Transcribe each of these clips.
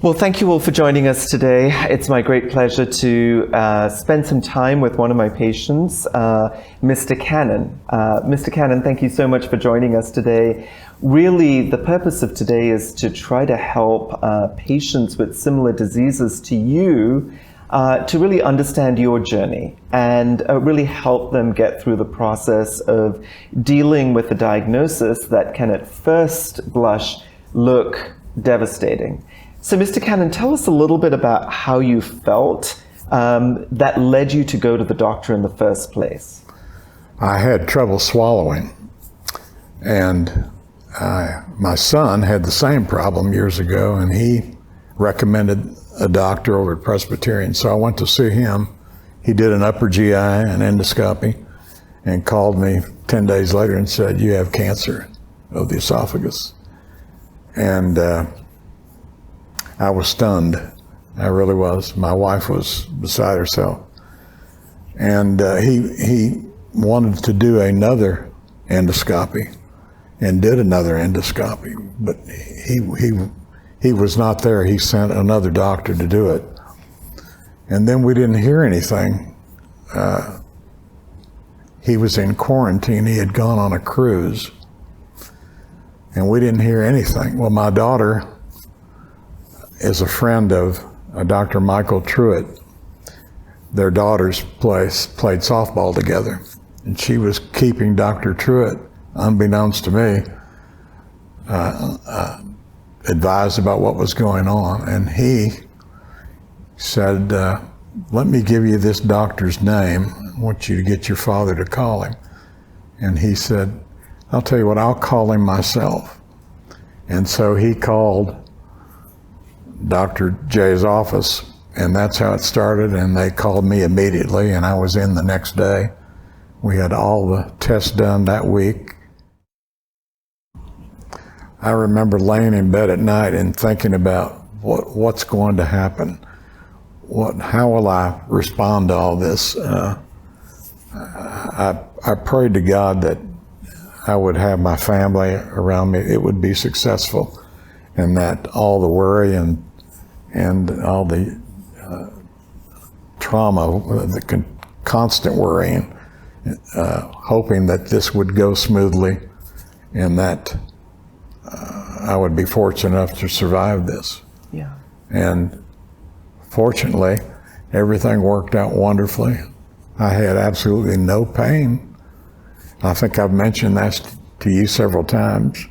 Well, thank you all for joining us today. It's my great pleasure to spend some time with one of my patients, Mr. Cannon. Mr. Cannon, thank you so much for joining us today. Really, the purpose of today is to try to help patients with similar diseases to you to really understand your journey and really help them get through the process of dealing with a diagnosis that can at first blush look devastating. So, Mr. Cannon, tell us a little bit about how you felt that led you to go to the doctor in the first place. I had trouble swallowing, and my son had the same problem years ago, and he recommended a doctor over at Presbyterian, so I went to see him. He did an upper GI and endoscopy and called me 10 days later and said, "You have cancer of the esophagus." And I was stunned. I really was. My wife was beside herself. And he wanted to do another endoscopy and did another endoscopy, but he was not there. He sent another doctor to do it. And then we didn't hear anything. He was in quarantine. He had gone on a cruise, and we didn't hear anything. Well, my daughter is a friend of Dr. Michael Truitt. Their daughters played softball together, and she was keeping Dr. Truitt, unbeknownst to me, advised about what was going on. And he said, "Let me give you this doctor's name. I want you to get your father to call him." And he said, "I'll tell you what, I'll call him myself." And so he called Dr. J's office, and that's how it started. And they called me immediately, and I was in the next day. We had all the tests done that week. I remember laying in bed at night and thinking about what's going to happen. How will I respond to all this? I prayed to God that I would have my family around me, it would be successful, and that all the worry and all the trauma, the constant worrying, hoping that this would go smoothly and that I would be fortunate enough to survive this. Yeah. And fortunately, everything worked out wonderfully. I had absolutely no pain. I think I've mentioned that to you several times.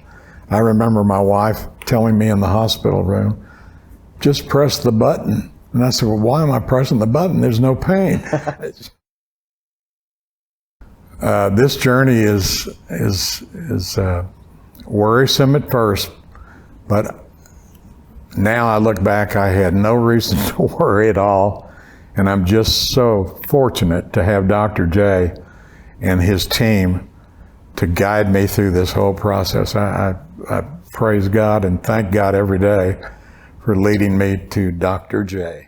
I remember my wife telling me in the hospital room, "Just press the button." And I said, "Well, why am I pressing the button? There's no pain." This journey is worrisome at first, but now I look back, I had no reason to worry at all. And I'm just so fortunate to have Dr. J and his team to guide me through this whole process. I praise God and thank God every day for leading me to Dr. J.